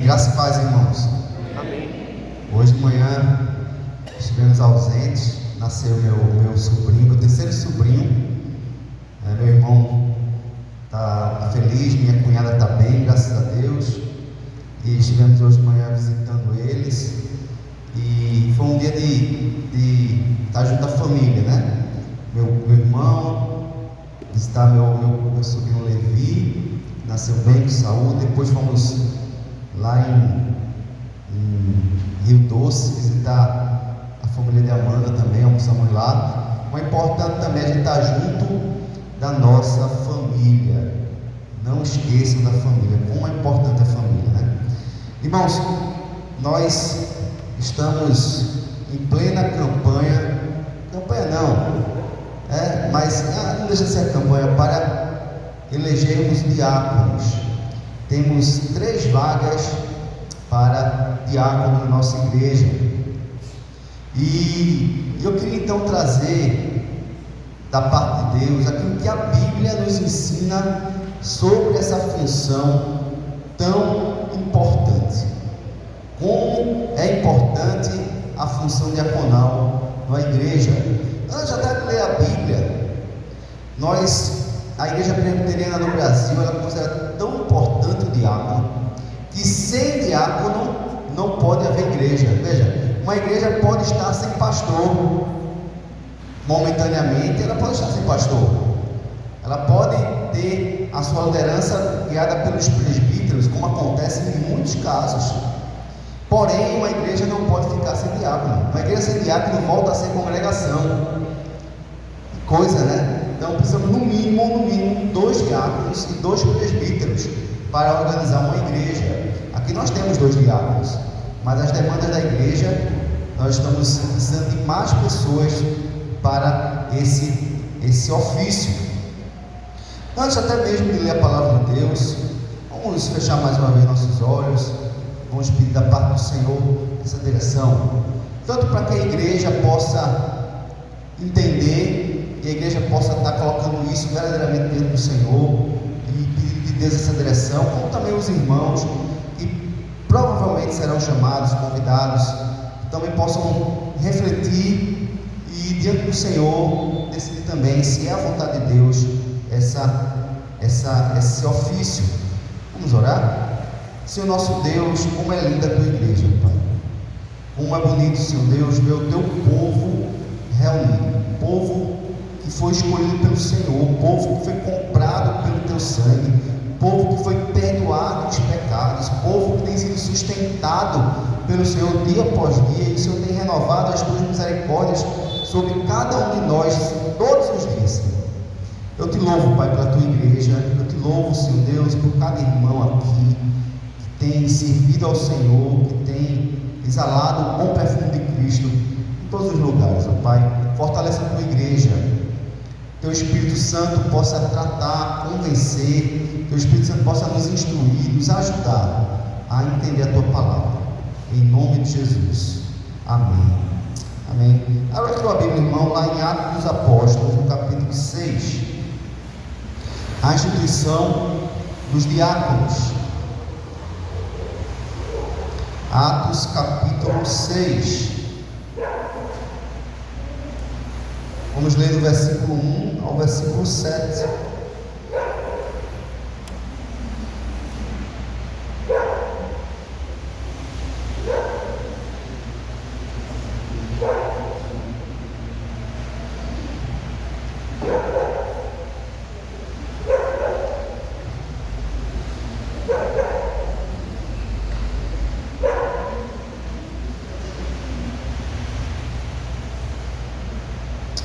Graça e paz, irmãos. Amém. Hoje de manhã estivemos ausentes, nasceu meu sobrinho, meu terceiro sobrinho. Meu irmão está feliz, minha cunhada está bem, graças a Deus. E estivemos hoje de manhã visitando eles. E foi um dia de estar junto à família, né? Meu irmão, visitar meu sobrinho Levi, nasceu bem, com saúde. Depois fomos lá em Rio Doce visitar a família de Amanda também, almoçamos lá. O importante também é a gente estar junto da nossa família. Não esqueçam da família, como é importante a família, né? Irmãos, nós estamos em plena campanha não, mas não deixa de ser a campanha para elegermos diáconos. Temos 3 vagas para diácono na nossa igreja. E eu queria então trazer da parte de Deus aquilo que a Bíblia nos ensina sobre essa função tão importante. Como é importante a função diaconal na igreja. Antes até de ler a Bíblia, a igreja presbiteriana no Brasil, ela considera tão importante o diácono, que sem diácono não pode haver igreja. Veja, uma igreja pode estar sem pastor, momentaneamente ela pode estar sem pastor, ela pode ter a sua liderança guiada pelos presbíteros, como acontece em muitos casos. Porém, uma igreja não pode ficar sem diácono. Uma igreja sem diácono volta a ser congregação. Coisa, né? Então precisamos no mínimo 2 diáconos e 2 presbíteros para organizar uma igreja. Aqui nós temos 2 diáconos, mas as demandas da igreja, nós estamos precisando de mais pessoas para esse ofício. Antes até mesmo de ler a palavra de Deus, vamos fechar mais uma vez nossos olhos. Vamos pedir da parte do Senhor essa direção, tanto para que a igreja possa entender, e a igreja possa estar colocando isso verdadeiramente dentro do Senhor e pedir de Deus essa direção, como também os irmãos que provavelmente serão chamados, convidados, que também possam refletir e diante do Senhor decidir também se é a vontade de Deus esse ofício. Vamos orar? Senhor nosso Deus, como é linda a tua igreja, Pai. Como é bonito, Senhor Deus, ver o teu povo reunido, o povo que foi escolhido pelo Senhor, o povo que foi comprado pelo teu sangue, o povo que foi perdoado dos pecados, o povo que tem sido sustentado pelo Senhor dia após dia, e o Senhor tem renovado as tuas misericórdias sobre cada um de nós todos os dias, Senhor. Eu te louvo, Pai, pela tua igreja. Eu te louvo, Senhor Deus, por cada irmão aqui que tem servido ao Senhor, que tem exalado o bom perfume de Cristo em todos os lugares, ó Pai. Fortaleça a tua igreja. Teu Espírito Santo possa tratar, convencer. Teu Espírito Santo possa nos instruir, nos ajudar a entender a tua palavra. Em nome de Jesus. Amém. Amém. Abra a tua Bíblia, irmão, lá em Atos dos Apóstolos, no capítulo 6. A instituição dos diáconos. Atos capítulo 6. Vamos ler do versículo 1 ao versículo 7.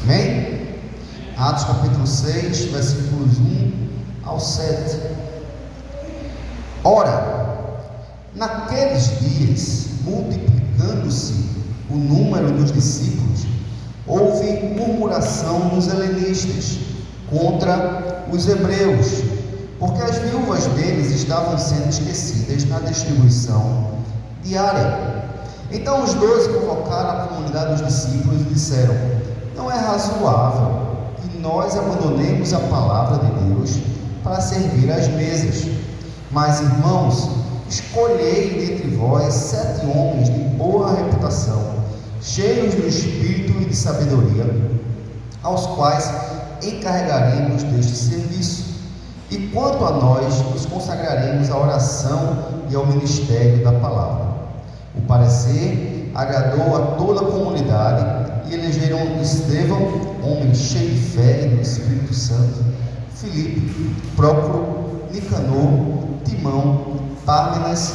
Amém? Atos capítulo 6, versículos 1 ao 7. Ora, naqueles dias, multiplicando-se o número dos discípulos, houve murmuração dos helenistas contra os hebreus, porque as viúvas deles estavam sendo esquecidas na distribuição diária. Então os 12 convocaram a comunidade dos discípulos e disseram: não é razoável que nós abandonemos a palavra de Deus para servir às mesas. Mas, irmãos, escolhei dentre vós 7 homens de boa reputação, cheios do espírito e de sabedoria, aos quais encarregaremos deste serviço. E quanto a nós, nos consagraremos à oração e ao ministério da palavra. O parecer agradou a toda a comunidade e elegeram Estevão, homem cheio de fé e do Espírito Santo, Filipe, Prócoro, Nicanor, Timão, Pármenas,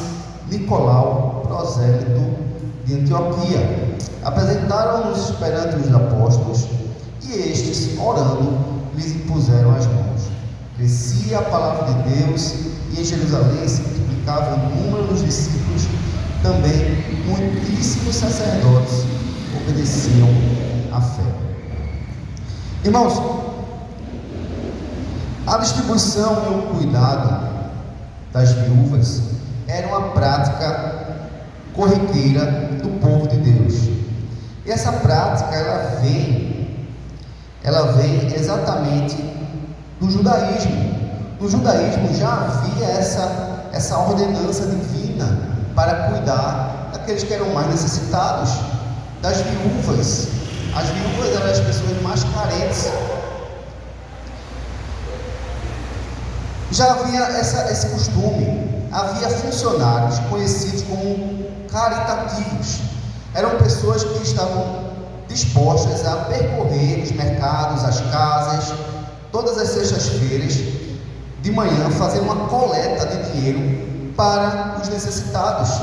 Nicolau, prosélito de Antioquia. Apresentaram-nos perante os apóstolos, e estes, orando, lhes impuseram as mãos. Crescia a palavra de Deus, e em Jerusalém se multiplicava o número dos discípulos. Também muitíssimos sacerdotes obedeciam à fé. Irmãos, a distribuição e o cuidado das viúvas era uma prática corriqueira do povo de Deus. E essa prática ela vem exatamente do judaísmo. No judaísmo já havia essa ordenança divina para cuidar daqueles que eram mais necessitados, das viúvas. As viúvas eram as pessoas mais carentes. Já havia esse costume. Havia funcionários conhecidos como caritativos. Eram pessoas que estavam dispostas a percorrer os mercados, as casas, todas as sextas-feiras, de manhã, fazer uma coleta de dinheiro para os necessitados.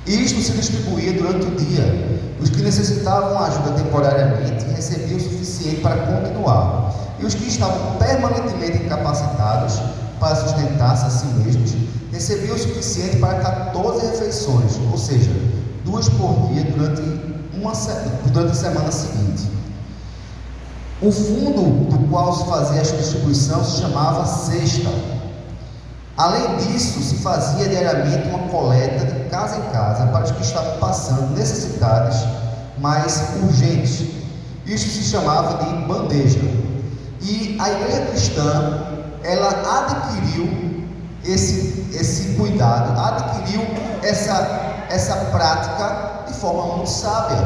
E isto se distribuía durante o dia. Os que necessitavam ajuda temporariamente recebiam o suficiente para continuar, e os que estavam permanentemente incapacitados para sustentar-se a si mesmos recebiam o suficiente para 14 refeições, ou seja, 2 por dia durante a semana seguinte. O fundo do qual se fazia esta distribuição se chamava cesta. Além disso, se fazia diariamente uma coleta de casa em casa para os que estavam passando necessidades mais urgentes. Isso se chamava de bandeja. E a igreja cristã, ela adquiriu esse cuidado, adquiriu essa prática de forma muito sábia.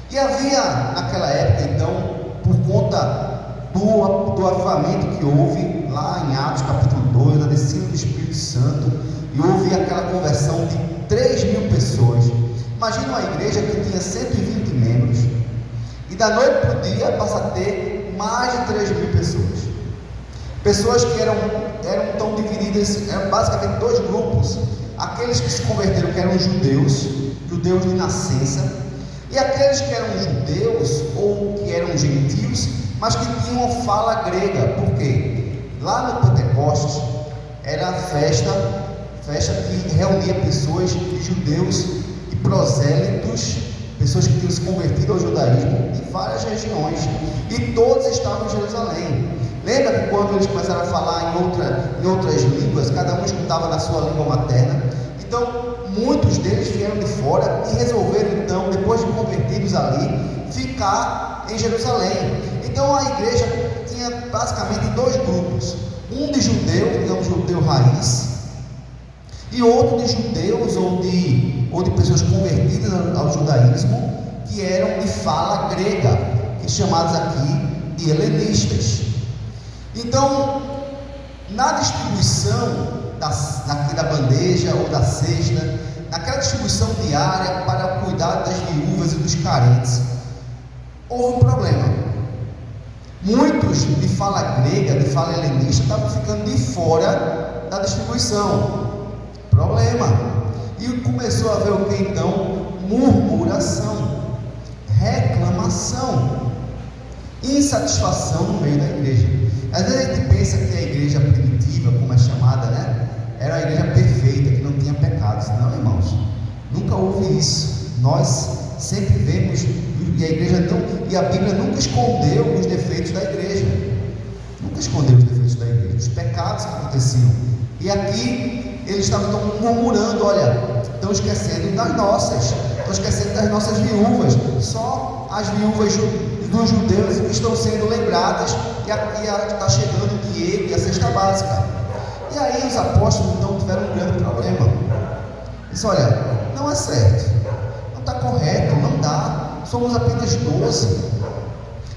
E havia naquela época, então, por conta do avivamento que houve lá em Atos capítulo 2, da descida do Espírito Santo, e houve aquela conversão de 3.000 pessoas. Imagina uma igreja que tinha 120 membros, e da noite para o dia passa a ter mais de 3.000 pessoas. Pessoas que eram tão divididas, eram basicamente 2 grupos: aqueles que se converteram, que eram judeus de nascença, e aqueles que eram judeus ou que eram gentios, mas que tinham fala grega. Por quê? Lá no Pentecostes era a festa que reunia pessoas de judeus e prosélitos, pessoas que tinham se convertido ao judaísmo em várias regiões, e todos estavam em Jerusalém. Lembra que quando eles começaram a falar em outras línguas, cada um escutava na sua língua materna? Então, muitos deles vieram de fora e resolveram, então, depois de convertidos ali, ficar em Jerusalém. Então, a igreja tinha basicamente 2 grupos: um de judeu, digamos, judeu raiz, e outro de judeus ou de pessoas convertidas ao judaísmo, que eram de fala grega, que chamados aqui de helenistas. Então, na distribuição da bandeja ou da cesta, naquela distribuição diária para cuidar das viúvas e dos carentes, houve um problema. Muitos de fala grega, de fala helenista, estavam ficando de fora da distribuição. Problema. E começou a haver o que então? Murmuração, reclamação, insatisfação no meio da igreja. Às vezes a gente pensa que a igreja primitiva, como é chamada, né, era uma igreja perfeita, que não tinha pecados. Não, irmãos, nunca houve isso. Nós sempre vemos, e a Bíblia nunca escondeu os defeitos da igreja. Nunca escondeu os defeitos da igreja, os pecados que aconteciam. E aqui eles estavam murmurando: olha, estão esquecendo das nossas viúvas. Só as viúvas dos judeus estão sendo lembradas, e está chegando o dinheiro e a cesta básica. E aí os apóstolos então tiveram um grande problema. Disse: olha, não é certo, não está correto, não dá, somos apenas 12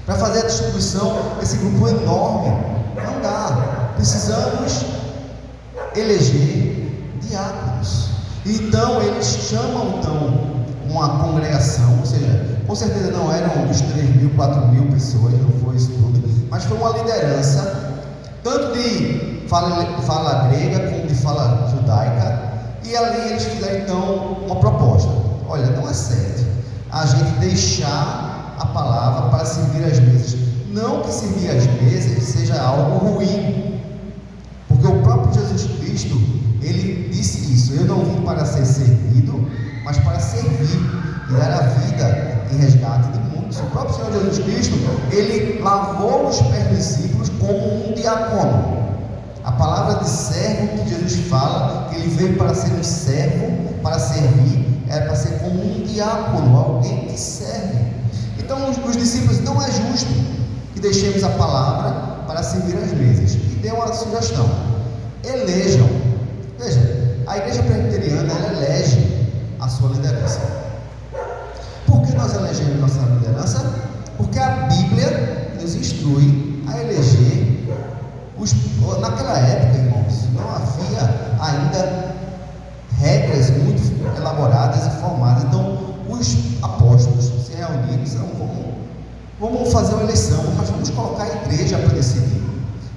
para fazer a distribuição desse grupo enorme, não dá, precisamos eleger diáconos. Então eles chamam então uma congregação, ou seja, com certeza não eram os 3.000, 4.000 pessoas, não foi isso tudo, mas foi uma liderança tanto de fala grega como de fala judaica. E ali eles fizeram então uma proposta: olha, não é certo a gente deixar a palavra para servir as mesas. Não que servir as mesas seja algo ruim, porque o próprio Jesus Cristo, ele disse isso: eu não vim para ser servido, mas para servir e dar a vida em resgate de muitos. O próprio Senhor Jesus Cristo, ele lavou os pés dos discípulos como um diácono. A palavra de servo que Jesus fala, que ele veio para ser um servo, para servir, era para ser como um diácono, alguém que serve. Então os discípulos: não é justo que deixemos a palavra para servir as mesas. E deu uma sugestão: elejam. Veja, a igreja presbiteriana, ela elege a sua liderança. Por que nós elegemos nossa liderança? Porque a Bíblia nos instrui a eleger. Naquela época, irmãos, não havia ainda regras muito elaboradas e formadas. Então os apóstolos se reuniram e disseram: vamos fazer uma eleição, mas vamos colocar a igreja para decidir.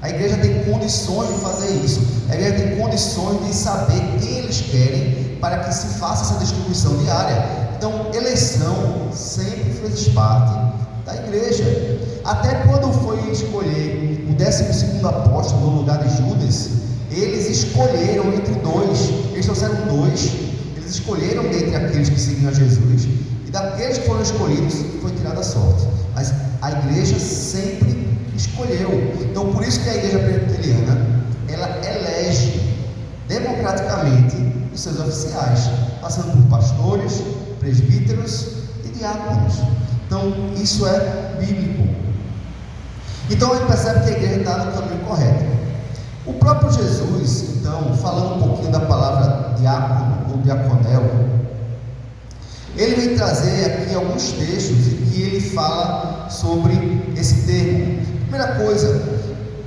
A igreja tem condições de fazer isso, a igreja tem condições de saber quem eles querem para que se faça essa distribuição diária. Então eleição sempre fez parte da igreja. Até quando foi escolher o 12º apóstolo no lugar de Judas, eles escolheram entre dois, eles trouxeram dois, eles escolheram dentre aqueles que seguiam a Jesus, e daqueles que foram escolhidos foi tirada a sorte. Mas a igreja sempre escolheu. Então por isso que a igreja presbiteriana, ela elege democraticamente os seus oficiais, passando por pastores, presbíteros e diáconos. Então isso é bíblico. Então a gente percebe que a igreja está no caminho correto. O próprio Jesus, então, falando um pouquinho da palavra diácono ou diaconel, ele vem trazer aqui alguns textos em que ele fala sobre esse termo. Primeira coisa,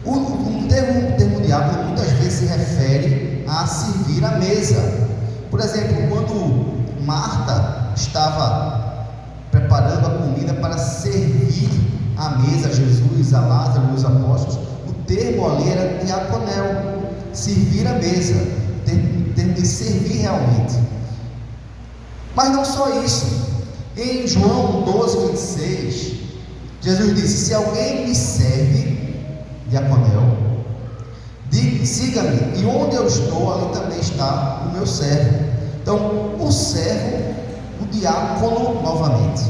o termo diácono muitas vezes se refere a servir à mesa. Por exemplo, quando Marta estava preparando a comida para servir à mesa a Jesus, a Lázaro e os apóstolos, o termo ali era diaconel, servir à mesa, termo de servir realmente. Mas não só isso. Em João 12:26, Jesus disse: se alguém me serve, diaconel, siga-me, e onde eu estou, ali também está o meu servo. Então, o servo, o diácono novamente.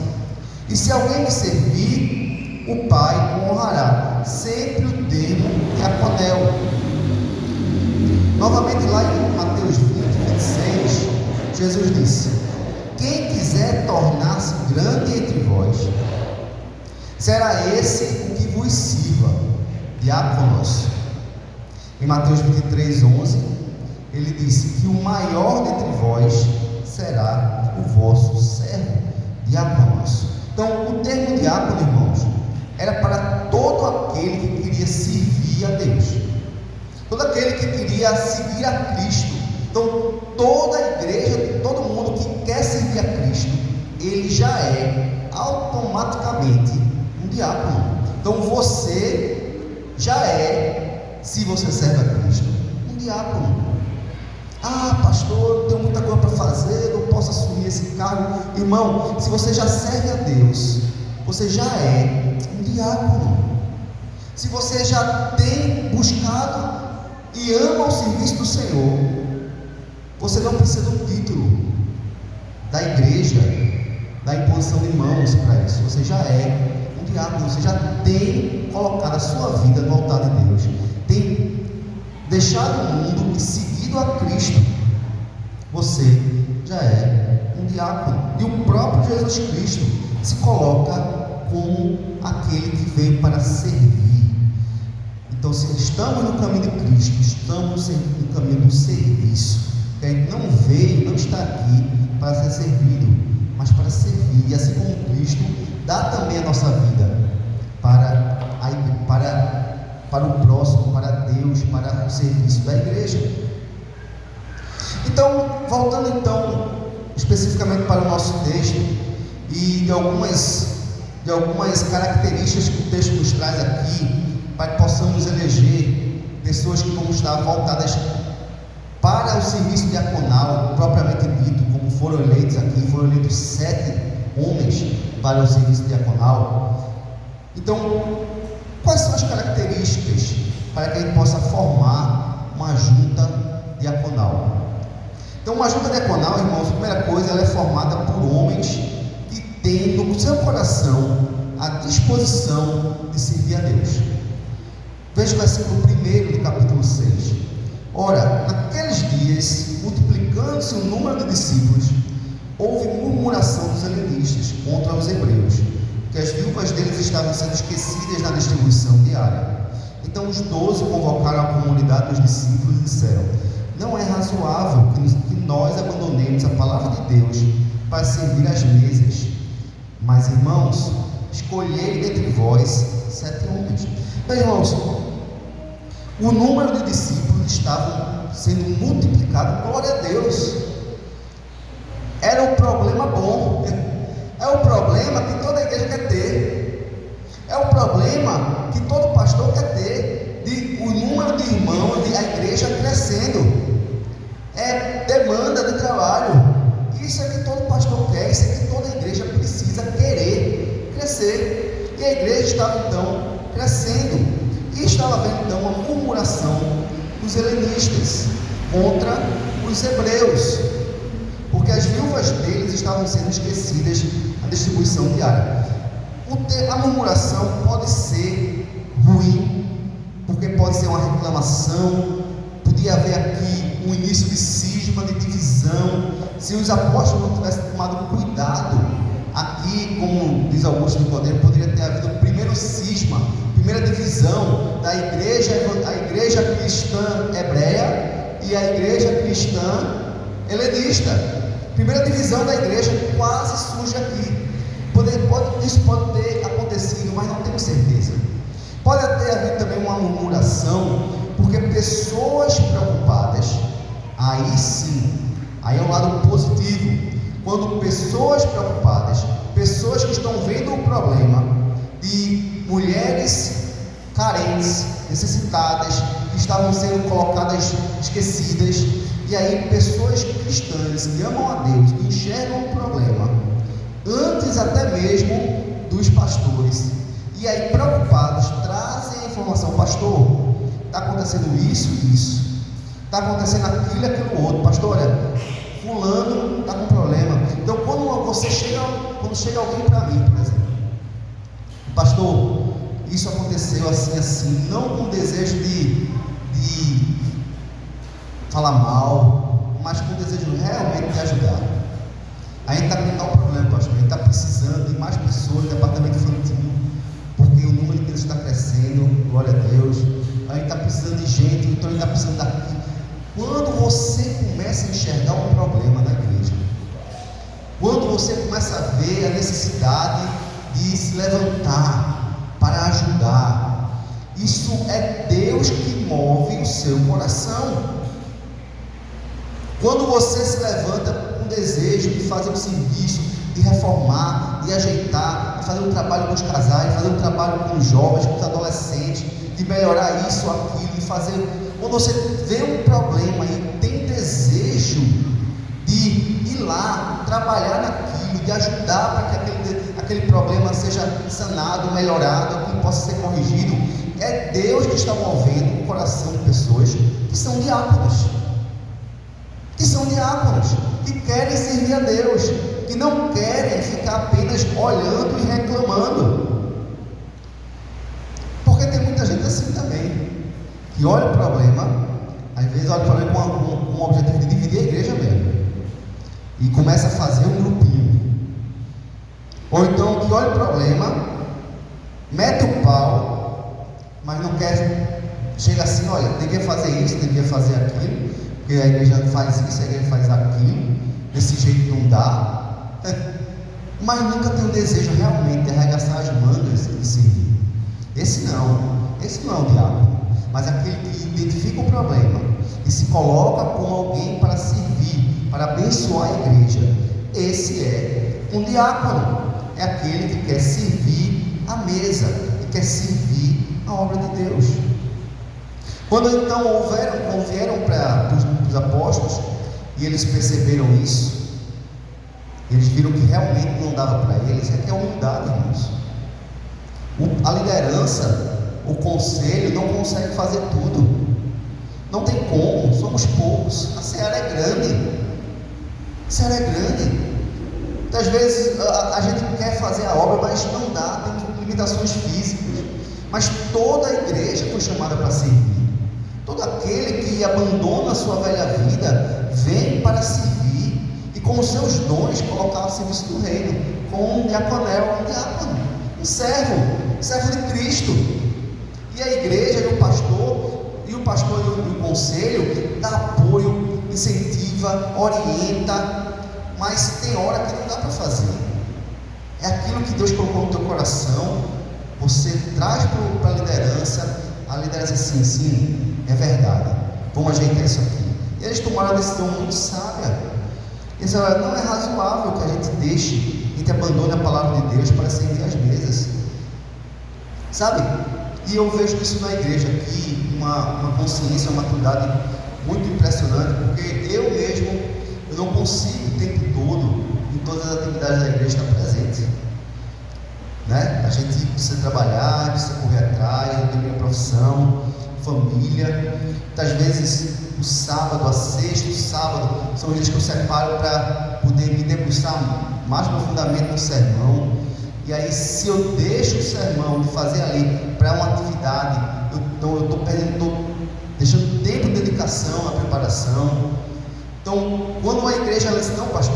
E se alguém me servir, o Pai o honrará. Sempre o termo diaconel. Novamente lá em Mateus 20:26, Jesus disse: quem quiser tornar-se grande entre vós, será esse o que vos sirva, diáconos. Em Mateus 23:11, ele disse que o maior dentre vós será o vosso servo, diáconos. Então, o termo diácono, irmãos, era para todo aquele que queria servir a Deus, todo aquele que queria seguir a Cristo. Então, toda a igreja, todo mundo que quer servir a Cristo, ele já é automaticamente um diácono. Então, você já é, se você serve a Cristo, um diácono. Ah, pastor, eu tenho muita coisa para fazer, não posso assumir esse cargo. Irmão, se você já serve a Deus, você já é um diácono. Se você já tem buscado e ama o serviço do Senhor, você não precisa de um título da igreja, da imposição de mãos para isso. Você já é um diácono, você já tem colocado a sua vida no altar de Deus, tem deixado o mundo e seguido a Cristo. Você já é um diácono. E o próprio Jesus Cristo se coloca como aquele que veio para servir. Então, se estamos no caminho de Cristo, estamos no caminho do serviço. A gente não veio, não está aqui para ser servido, mas para servir. E assim como Cristo dá também a nossa vida para o próximo, para Deus, para o serviço da igreja. Então, voltando especificamente para o nosso texto e de algumas características que o texto nos traz aqui, para que possamos eleger pessoas que vão estar voltadas para o serviço diaconal propriamente dito, como foram eleitos aqui. Foram eleitos 7 homens para o serviço diaconal. Então, quais são as características para que a gente possa formar uma junta diaconal? Então, uma junta diaconal, irmãos, a primeira coisa, ela é formada por homens que têm no seu coração a disposição de servir a Deus. Veja o versículo 1 do capítulo 6. Ora, naqueles dias, multiplicando-se o número de discípulos, houve murmuração dos helenistas contra os hebreus, que as viúvas deles estavam sendo esquecidas na distribuição diária. Então os 12 convocaram a comunidade dos discípulos e disseram: não é razoável que nós abandonemos a palavra de Deus para servir às mesas. Mas, irmãos, escolhei dentre vós 7 homens. Bem, irmãos, o número de discípulos estava sendo multiplicado. Glória a Deus. Era um problema bom. É o problema que toda igreja quer ter. É o problema que todo pastor quer ter, de o número de irmãos e a igreja crescendo. É demanda de trabalho. Isso é que todo pastor quer, isso é que toda igreja precisa querer crescer. E a igreja estava então crescendo, e estava havendo então uma murmuração dos helenistas contra os hebreus, porque as viúvas deles estavam sendo esquecidas na distribuição diária. A murmuração pode ser ruim, porque pode ser uma reclamação, podia haver aqui um início de cisma, de divisão. Se os apóstolos não tivessem tomado cuidado, aqui, como diz Augusto Nicodemo, poderia ter havido o primeiro cisma, primeira divisão da igreja, a igreja cristã hebreia e a igreja cristã helenista. Primeira divisão da igreja quase surge aqui. Isso pode ter acontecido, mas não tenho certeza. Pode ter havido também uma murmuração, porque pessoas preocupadas, aí sim, aí é um lado positivo. Quando pessoas preocupadas, pessoas que estão vendo o problema de mulheres carentes, necessitadas, que estavam sendo colocadas, esquecidas, e aí pessoas cristãs que amam a Deus, que enxergam o problema, antes até mesmo dos pastores, e aí preocupados, trazem a informação: pastor, está acontecendo isso e isso, está acontecendo aquilo e aquilo outro, pastor, olha, fulano está com problema. Então quando chega alguém para mim, por exemplo, pastor, isso aconteceu assim, não com desejo de falar mal, mas com desejo realmente de ajudar. A gente está com tal problema, pastor, a gente está precisando de mais pessoas no departamento infantil, porque o número de crianças está crescendo, glória a Deus. A gente está precisando de gente, então a gente está precisando daqui. Quando você começa a enxergar um problema na igreja, quando você começa a ver a necessidade de se levantar para ajudar, isso é Deus que move o seu coração. Quando você se levanta com desejo de fazer um serviço, de reformar, de ajeitar, de fazer um trabalho com os casais, de fazer um trabalho com os jovens, com os adolescentes, de melhorar isso, aquilo, de fazer. Quando você vê um problema e tem desejo de ir lá, trabalhar naquilo, de ajudar para que aquele problema seja sanado, melhorado, aquilo possa ser corrigido, é Deus que está movendo o coração de pessoas que são diáconos. Que querem servir a Deus, que não querem ficar apenas olhando e reclamando, porque tem muita gente assim também, que olha o problema, às vezes olha o problema com o objetivo de dividir a igreja mesmo, e começa a fazer um grupinho, ou então que olha o problema, mete o pau, mas não quer chega assim, olha, devia fazer isso, devia fazer aquilo, porque a igreja faz isso, a igreja faz aquilo, desse jeito não dá, mas nunca tem o desejo realmente de arregaçar as mangas e servir. Esse não é o diácono, mas aquele que identifica o problema e se coloca como alguém para servir, para abençoar a igreja. Esse é um diácono, é aquele que quer servir a mesa, que quer servir a obra de Deus. Quando então vieram para os apóstolos e eles perceberam isso, eles viram que realmente não dava para eles. É que é humildade, irmãos. A liderança, o conselho não consegue fazer tudo, não tem como, somos poucos, a seara é grande, muitas vezes a gente quer fazer a obra, mas não dá, temos limitações físicas, mas toda a igreja foi chamada para servir. Todo aquele que abandona a sua velha vida vem para servir e com os seus dons colocar ao serviço do reino, com um diaconel, um diácono, um servo de Cristo. E a igreja e o pastor e o conselho dá apoio, incentiva, orienta, mas tem hora que não dá para fazer. É aquilo que Deus colocou no teu coração, você traz para a liderança assim, sim, é verdade, vamos ajeitar isso aqui. E eles tomaram uma decisão muito sábia. Eles disseram, não é razoável que a gente deixe, a gente abandone a palavra de Deus para servir as mesas, sabe? E eu vejo isso na igreja aqui, uma consciência, uma maturidade muito impressionante, porque eu mesmo, eu não consigo o tempo todo, em todas as atividades da igreja, estar presente, né? A gente precisa trabalhar, precisa correr atrás, eu tenho minha profissão, família. Muitas vezes o sábado, a sexta, o sábado são os dias que eu separo para poder me debruçar mais profundamente no sermão. E aí, se eu deixo o sermão de fazer ali para uma atividade, eu estou deixando tempo de dedicação à preparação. Então, quando a igreja ela diz, não, pastor,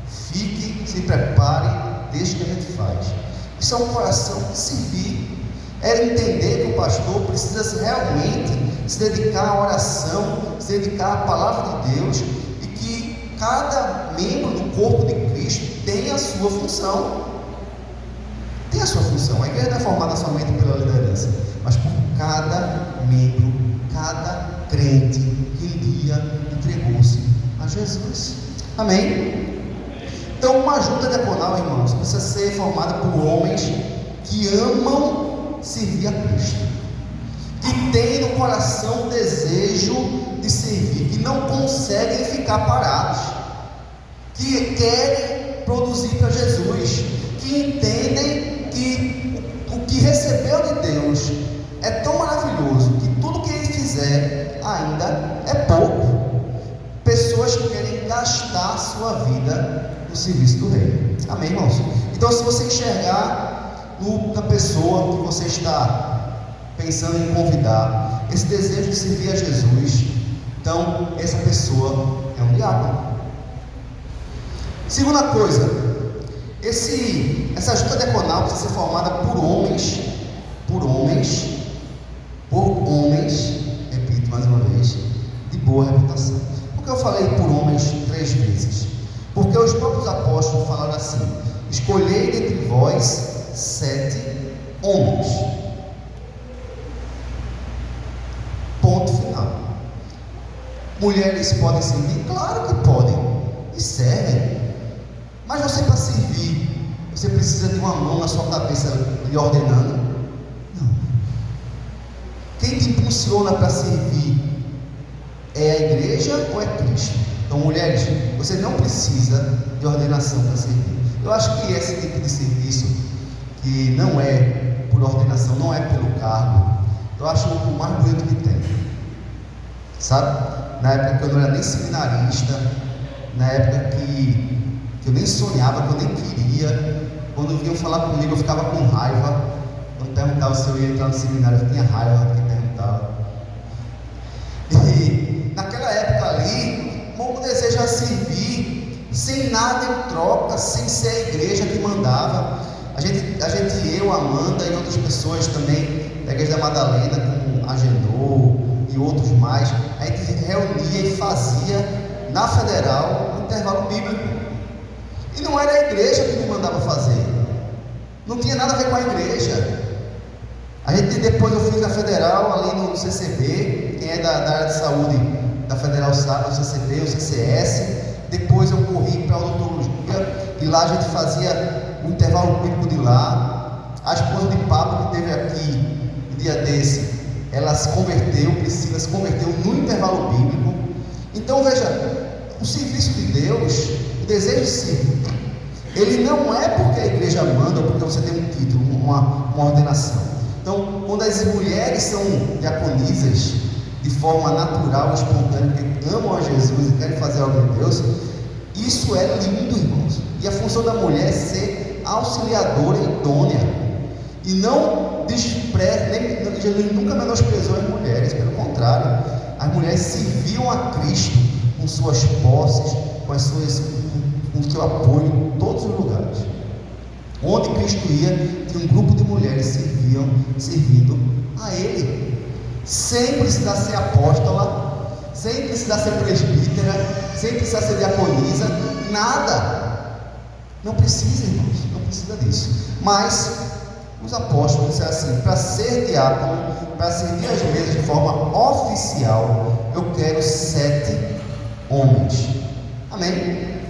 fique, se prepare, deixe que a gente faz. Isso é um coração de servir, é entender que o pastor precisa realmente se dedicar à oração, se dedicar à palavra de Deus, e que cada membro do corpo de Cristo tem a sua função. Tem a sua função. A igreja não é formada somente pela liderança, mas por cada membro, cada crente que um dia entregou-se a Jesus. Amém? Então, uma junta diaconal, irmãos, precisa ser formada por homens que amam servir a Cristo, que têm no coração o desejo de servir, que não conseguem ficar parados, que querem produzir para Jesus, que entendem que o que recebeu de Deus é tão maravilhoso que tudo que ele fizer ainda é pouco. Pessoas que querem gastar sua vida no serviço do reino. Amém, irmãos? Então, se você enxergar na pessoa que você está pensando em convidar esse desejo de servir a Jesus, então essa pessoa é um diácono. Segunda coisa, essa junta diaconal precisa ser formada por homens, repito mais uma vez, de boa reputação. Por que eu falei por homens 3 vezes? Porque os próprios apóstolos falaram assim: escolhei dentre vós 7 homens. Ponto final. Mulheres podem servir? Claro que podem, e servem. Mas você, para servir, você precisa de uma mão na sua cabeça lhe ordenando? Não. Quem te impulsiona para servir é a igreja ou é Cristo? Então, mulheres, você não precisa de ordenação para servir. Eu acho que esse tipo de serviço, que não é por ordenação, não é pelo cargo, eu acho o mais bonito que tem. Sabe? Na época que eu não era nem seminarista, na época que eu nem sonhava, que eu nem queria, quando vinham falar comigo eu ficava com raiva. Quando perguntavam se eu ia entrar no seminário, eu tinha raiva do que perguntava. E naquela época ali, o desejo era servir, sem nada em troca, sem ser a igreja que mandava. A gente, eu, Amanda e outras pessoas também da Igreja da Madalena, Agenor e outros mais, a gente reunia e fazia na Federal um intervalo bíblico. E não era a igreja que me mandava fazer, não tinha nada a ver com a igreja. Depois eu fiz na Federal, ali no CCB, quem é da área de saúde da Federal sabe, o CCB, o CCS. Depois eu corri para a odontologia e lá a gente fazia o intervalo bíblico de lá. A esposa de Pablo, que esteve aqui um dia desse, ela se converteu, Priscila se converteu no intervalo bíblico. Então veja, o serviço de Deus, o desejo de servir, ele não é porque a igreja manda ou porque você tem um título, uma ordenação. Então, quando as mulheres são diaconisas de forma natural, espontânea, porque amam a Jesus e querem fazer algo de Deus, isso é lindo, irmãos. E a função da mulher é ser auxiliadora idônea. E não despreza, Jesus nunca menosprezou as mulheres, pelo contrário, as mulheres serviam a Cristo com suas posses, com o seu apoio em todos os lugares. Onde Cristo ia, tinha um grupo de mulheres servindo a Ele, sem precisar ser apóstola, sem precisar ser presbítera, sem precisar ser diaconisa, nada. Não precisa, irmãos, não precisa disso. Mas os apóstolos disseram assim: para ser diácono, para servir as mesas de forma oficial, eu quero 7 homens. Amém?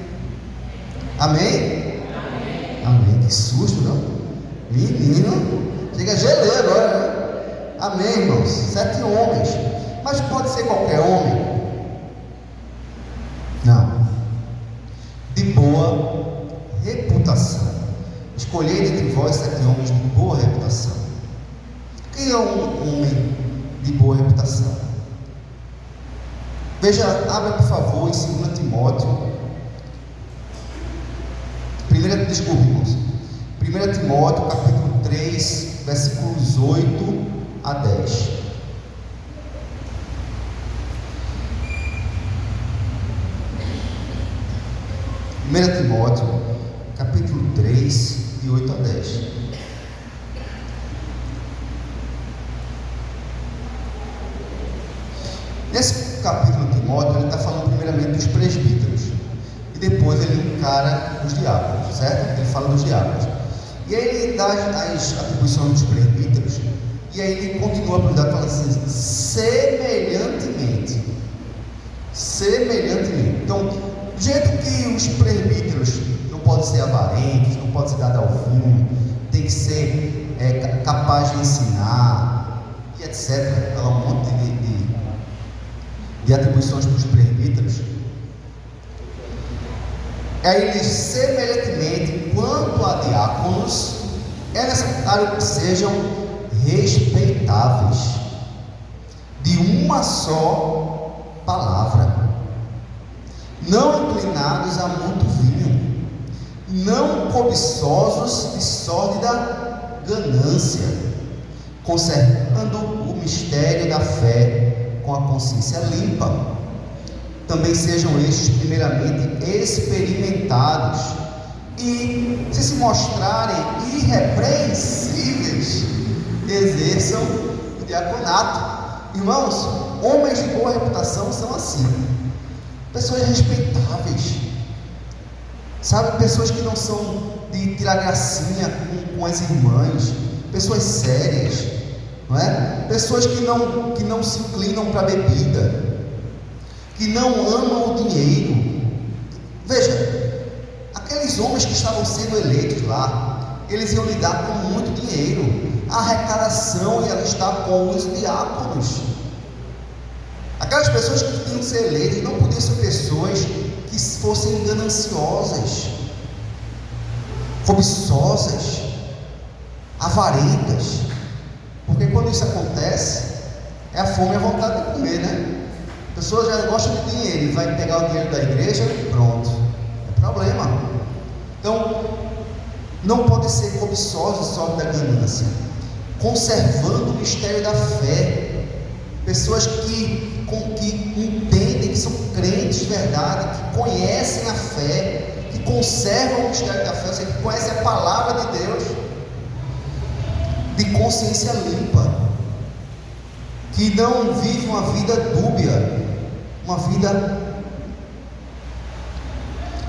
Amém? Amém. Que susto, não? Menino, chega a geler agora, né? Amém, irmãos. 7 homens. Mas pode ser qualquer homem? Não. De boa reputação. Escolhei entre vós 7 homens de boa reputação. Quem é um homem de boa reputação? Veja, abra por favor em 2 Timóteo. Desculpe, irmãos. 1 Timóteo, capítulo 3, versículos 8 a 10. Timóteo, capítulo 3, de 8 a 10. Nesse capítulo de Timóteo, ele está falando primeiramente dos presbíteros. E depois ele encara os diáconos, certo? Ele fala dos diáconos. E aí ele dá as atribuições dos presbíteros. E aí ele continua a cuidar falando assim: semelhantemente. Então, do jeito que os presbíteros não podem ser avarentos, não podem ser dados ao vinho, tem que ser capaz de ensinar, e etc. Há um monte de atribuições para os presbíteros. Aí ele diz: semelhantemente, quanto a diáconos, é necessário que sejam respeitáveis, de uma só palavra, não inclinados a muito vinho, não cobiçosos de sórdida ganância, conservando o mistério da fé com a consciência limpa. Também sejam estes primeiramente experimentados, e se mostrarem irrepreensíveis, exerçam o diaconato. Irmãos, homens de boa reputação são assim, pessoas respeitáveis, sabe, pessoas que não são de tirar gracinha com as irmãs, pessoas sérias, não é? Pessoas que não se inclinam para a bebida, que não amam o dinheiro. Veja, aqueles homens que estavam sendo eleitos lá, eles iam lidar com muito dinheiro. A arrecadação ia estar com os diáconos. Aquelas pessoas que tinham que ser eleitas não podiam ser pessoas que fossem gananciosas, cobiçosas, avarentas, porque quando isso acontece, é a fome e a vontade de comer, né? A pessoa já gosta de dinheiro e vai pegar o dinheiro da igreja, pronto, é problema. Então, não pode ser cobiçoso só da ganância, conservando o mistério da fé. Pessoas que entendem, que são crentes de verdade, que conhecem a fé, que conservam o mistério da fé, ou seja, que conhecem a palavra de Deus, de consciência limpa. que não vive uma vida dúbia, uma vida.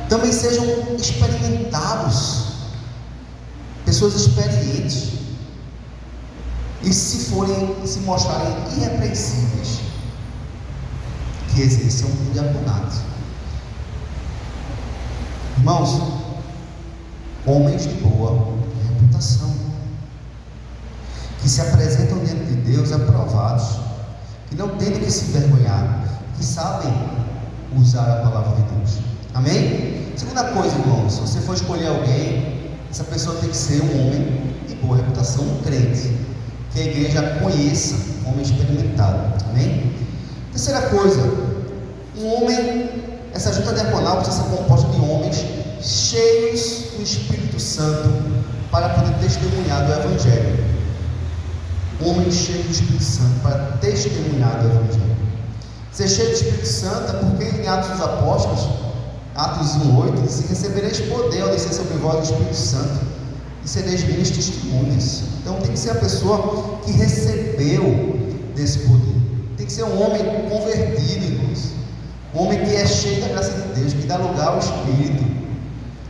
Também sejam experimentados, pessoas experientes, e se mostrarem irrepreensíveis, que exerçam o diaconato. Irmãos, homens de boa reputação, que se apresentam diante de Deus aprovados, que não têm de que se envergonhar, que sabem usar a palavra de Deus. Amém? Segunda coisa, irmãos, se você for escolher alguém, essa pessoa tem que ser um homem de boa reputação, um crente, que a igreja conheça, um homem experimentado. Amém? Terceira coisa, essa junta diaconal precisa ser composta de homens cheios do Espírito Santo para poder testemunhar do Evangelho. Homens cheios do Espírito Santo para testemunhar do Evangelho. Ser cheio do Espírito Santo é porque em Atos dos Apóstolos, Atos 1:8, diz: recebereis poder ao descer sobre vós do Espírito Santo e sereis minhas testemunhas. Então tem que ser a pessoa que recebeu desse poder. Tem que ser um homem convertido, irmãos. Um homem que é cheio da graça de Deus, que dá lugar ao Espírito.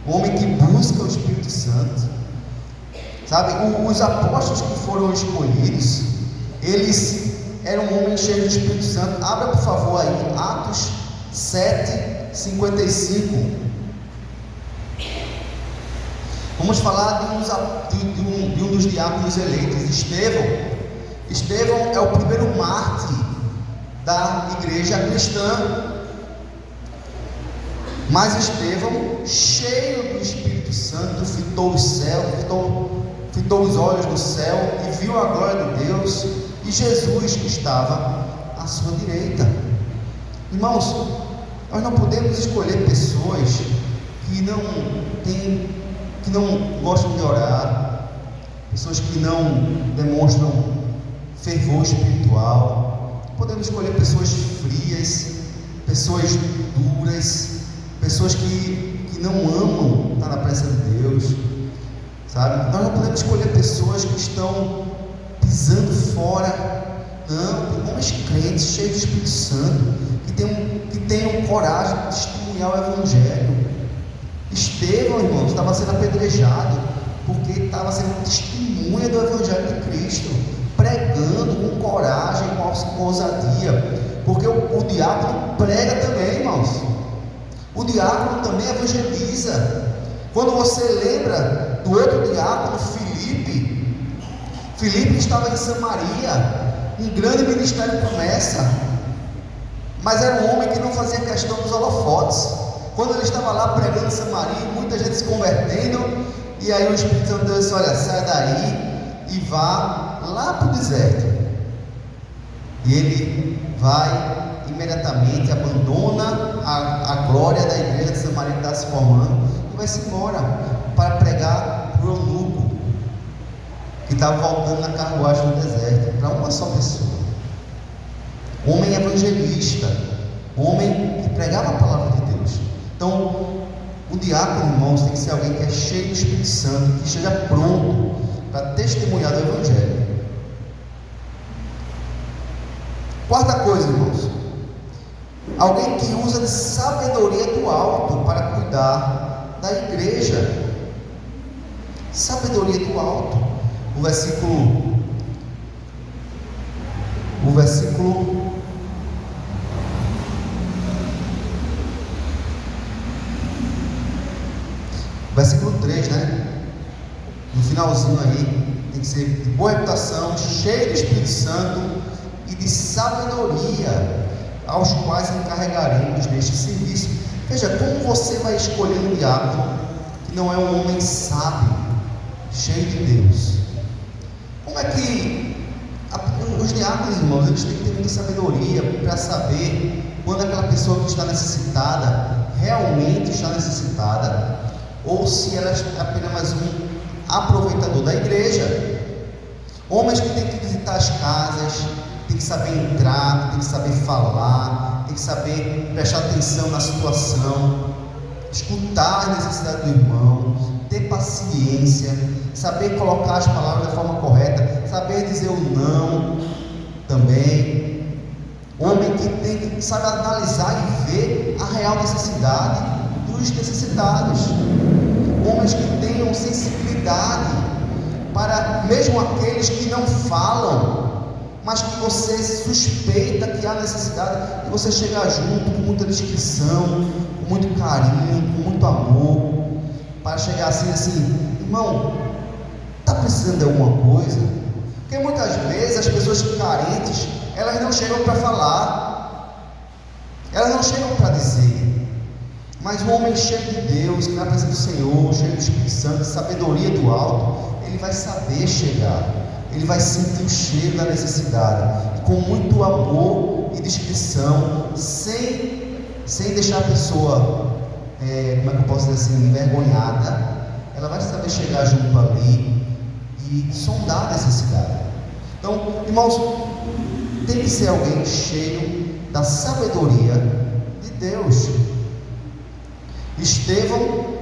Um homem que busca o Espírito Santo. Sabe, os apóstolos que foram escolhidos, eles eram homens cheios do Espírito Santo. Abra por favor aí, Atos 7:55. Vamos falar de um dos diáconos eleitos, Estevão. Estevão é o primeiro mártir da igreja cristã. Mas Estevão, cheio do Espírito Santo, fitou o céu, fitou os olhos no céu e viu a glória de Deus e Jesus que estava à sua direita. Irmãos, nós não podemos escolher pessoas que não gostam de orar, pessoas que não demonstram fervor espiritual. Podemos escolher pessoas frias, pessoas duras, pessoas que não amam estar na presença de Deus, sabe? Nós não podemos escolher pessoas que estão pisando fora. Não, homens crentes, cheios do Espírito Santo, que tenham coragem de testemunhar o Evangelho. Estevão, irmãos, estava sendo apedrejado porque estava sendo testemunha do Evangelho de Cristo, pregando com coragem, com ousadia, porque o diácono prega também, irmãos. O diácono também evangeliza. Quando você lembra do outro diácono, Filipe estava em Samaria, um grande ministério de promessa, mas era um homem que não fazia questão dos holofotes. Quando ele estava lá pregando em Samaria, muita gente se convertendo, e aí o Espírito Santo disse: olha, sai daí e vá lá para o deserto. E ele vai imediatamente, abandona a glória da igreja de Samaria que está se formando e vai-se embora para pregar para o eunuco que estava voltando na carruagem do deserto, para uma só pessoa. Homem evangelista, homem que pregava a palavra de Deus. Então, o diácono, irmãos, tem que ser alguém que é cheio do Espírito Santo, que esteja pronto para testemunhar do Evangelho. Quarta coisa, irmãos, alguém que usa de sabedoria do alto para cuidar da igreja. Sabedoria do alto. O versículo 3, né? No finalzinho aí, tem que ser de boa reputação, cheio do Espírito Santo e de sabedoria, aos quais encarregaremos neste serviço. Veja, como você vai escolher um diácono que não é um homem sábio, cheio de Deus? Como é que os diáconos, irmãos, eles têm que ter muita sabedoria para saber quando aquela pessoa que está necessitada realmente está necessitada, ou se ela é apenas mais um aproveitador da igreja. Homens que têm que visitar as casas, tem que saber entrar, tem que saber falar, tem que saber prestar atenção na situação, escutar a necessidade do irmão, ter paciência, saber colocar as palavras da forma correta, saber dizer o não também. Homem que sabe analisar e ver a real necessidade dos necessitados. Homens que tenham sensibilidade para mesmo aqueles que não falam, mas que você suspeita que há necessidade, e você chegar junto com muita discrição, com muito carinho, com muito amor, para chegar assim, irmão, está precisando de alguma coisa? Porque muitas vezes as pessoas carentes, elas não chegam para falar, elas não chegam para dizer, mas o homem cheio de Deus, que na presença do Senhor, cheio do Espírito Santo, de sabedoria do alto, ele vai saber chegar, ele vai sentir o cheiro da necessidade, com muito amor e discrição, sem deixar a pessoa, como é que eu posso dizer assim, envergonhada. Ela vai saber chegar junto ali e sondar a necessidade. Então, irmãos, tem que ser alguém cheio da sabedoria de Deus. Estevão,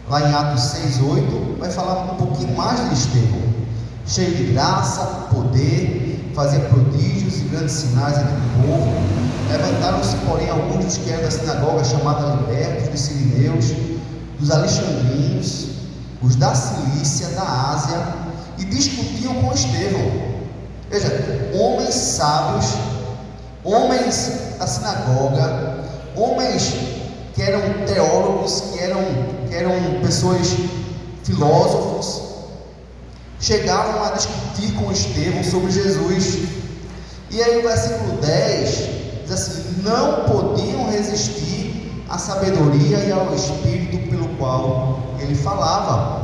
lá em Atos 6:8, vai falar um pouquinho mais de Estevão, cheio de graça, poder, fazia prodígios e grandes sinais entre o povo. Levantaram-se, porém, alguns dos que eram da sinagoga chamada Libertos, dos Sirineus, dos Alexandrinos, os da Cilícia, da Ásia, e discutiam com Estevão. Veja, homens sábios, homens da sinagoga, homens que eram teólogos, que eram pessoas filósofos, chegavam a discutir com Estevão sobre Jesus. E aí o versículo 10 diz assim: não podiam resistir à sabedoria e ao espírito pelo qual ele falava.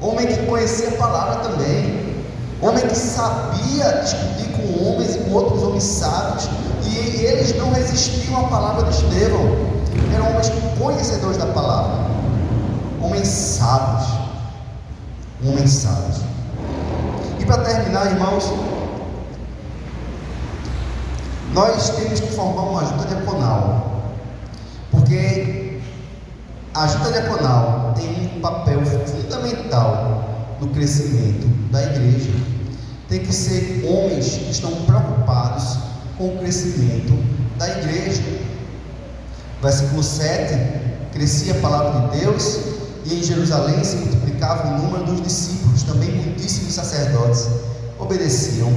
Homem que conhecia a palavra também, homem que sabia discutir com homens e com outros homens sábios, e eles não resistiam à palavra de Estevão. Eram homens conhecedores da palavra, homens sábios, homens sábios. E para terminar, irmãos, nós temos que formar uma junta diaconal, porque a junta diaconal tem um papel fundamental no crescimento da igreja. Tem que ser homens que estão preocupados com o crescimento da igreja. Versículo 7: crescia a palavra de Deus, e em Jerusalém se multiplicava o número dos discípulos, também muitíssimos sacerdotes obedeciam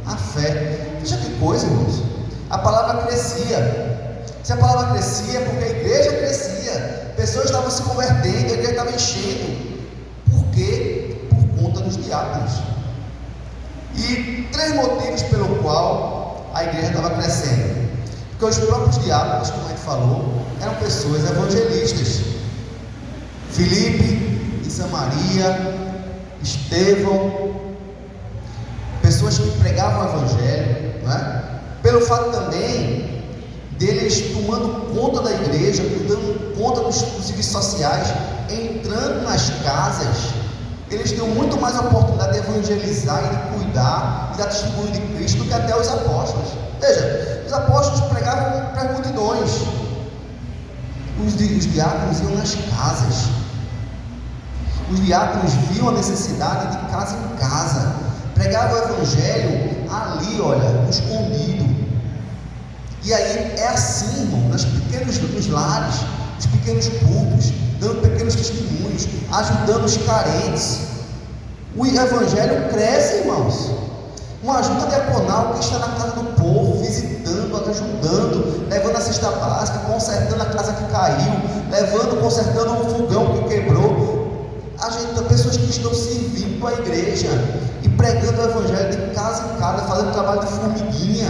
à fé. Veja que coisa, irmãos, a palavra crescia. Se a palavra crescia, é porque a igreja crescia, pessoas estavam se convertendo, a igreja estava enchendo. Por quê? Por conta dos diáconos. E 3 motivos pelo qual a igreja estava crescendo: porque os próprios diáconos, como a gente falou, eram pessoas evangelistas. Filipe em Samaria, Estevão, pessoas que pregavam o evangelho, não é? Pelo fato também deles tomando conta da igreja, dando conta dos serviços sociais, entrando nas casas, eles tinham muito mais oportunidade de evangelizar e de cuidar e dar testemunho de Cristo do que até os apóstolos. Veja, os apóstolos pregavam para as multidões, os diáconos iam nas casas. Os diáconos viam a necessidade de casa em casa, pregavam o evangelho ali, olha, no escondido. E aí é assim, irmão, nos lares, nos pequenos cultos, dando pequenos testemunhos, ajudando os carentes. O evangelho cresce, irmãos. Uma junta diaconal que está na casa do povo, visitando, ajudando, levando a cesta básica, consertando a casa que caiu, consertando o fogão que quebrou. Pessoas que estão servindo a igreja e pregando o evangelho de casa em casa, fazendo trabalho de formiguinha,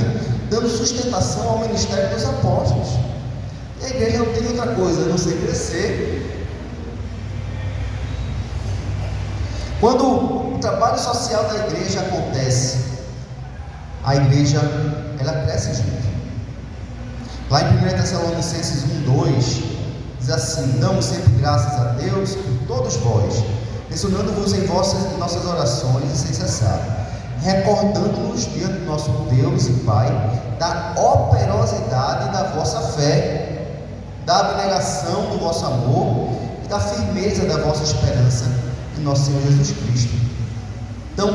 dando sustentação ao ministério dos apóstolos. E a igreja não tem outra coisa a não ser crescer. Quando o trabalho social da igreja acontece, a igreja, ela cresce junto. Lá em 1 Tessalonicenses 1:2 diz assim: damos sempre graças a Deus por todos vós, mencionando-vos em nossas orações e sem cessar, recordando-nos diante do nosso Deus e Pai da operosidade da vossa fé, da abnegação do vosso amor e da firmeza da vossa esperança em nosso Senhor Jesus Cristo. Então,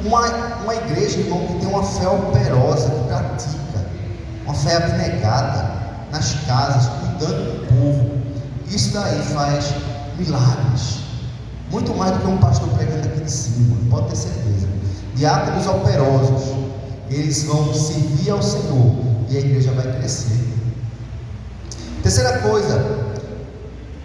uma igreja, irmão, que tem uma fé operosa, que pratica, uma fé abnegada nas casas, cuidando do povo, isso daí faz milagres, muito mais do que um pastor pregando aqui de cima, pode ter certeza. Diáconos operosos, eles vão servir ao Senhor e a igreja vai crescer. Terceira coisa,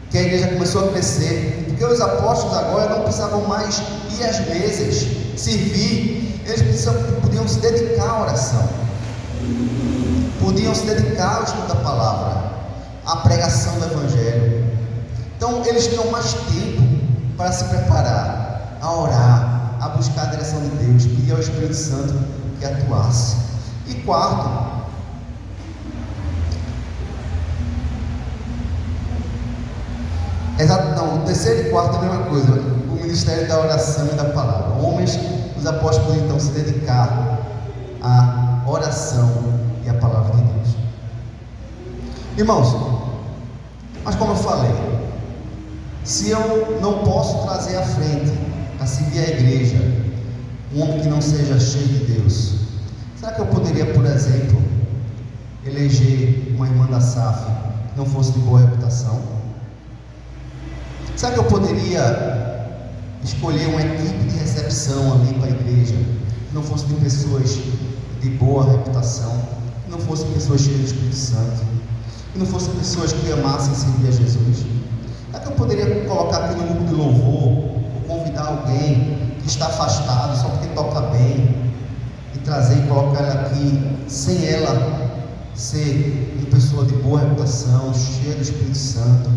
que a igreja começou a crescer, porque os apóstolos agora não precisavam mais ir às mesas, servir, eles podiam se dedicar à oração, podiam se dedicar ao estudo da palavra, à pregação do Evangelho. Então eles tinham mais tempo para se preparar, a orar, a buscar a direção de Deus, pedir ao Espírito Santo que atuasse. E quarto, o terceiro e quarto é a mesma coisa, o ministério da oração e da palavra. Homens, os apóstolos então se dedicar à oração e à palavra de Deus. Irmãos, mas como eu falei, se eu não posso trazer à frente, a servir a igreja, um homem que não seja cheio de Deus, será que eu poderia, por exemplo, eleger uma irmã da SAF que não fosse de boa reputação? Será que eu poderia escolher uma equipe de recepção ali para a igreja que não fosse de pessoas de boa reputação, que não fossem pessoas cheias do Espírito Santo, que não fossem pessoas que amassem servir a Jesus? Será que eu poderia colocar aqui no grupo de louvor, ou convidar alguém que está afastado só porque toca bem, e trazer e colocar ela aqui, sem ela ser uma pessoa de boa reputação, cheia do Espírito Santo,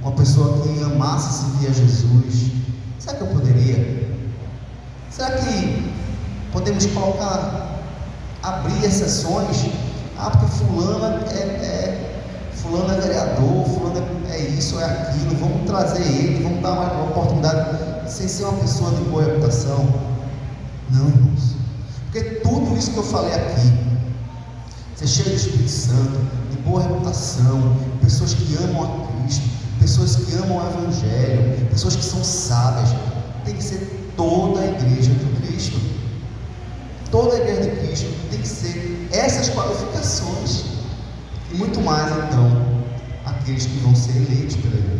uma pessoa que amasse servir a Jesus? Será que eu poderia? Será que podemos abrir exceções? Porque fulano é vereador, fulano é isso, é aquilo, vamos trazer ele, vamos dar uma oportunidade, sem ser uma pessoa de boa reputação? Não, irmãos, porque tudo isso que eu falei aqui, ser cheio do Espírito Santo, de boa reputação, pessoas que amam a Cristo, pessoas que amam o Evangelho, pessoas que são sábias, tem que ser toda a igreja de Cristo. Toda a igreja de Cristo tem que ser essas qualificações, e muito mais então aqueles que vão ser eleitos pela igreja.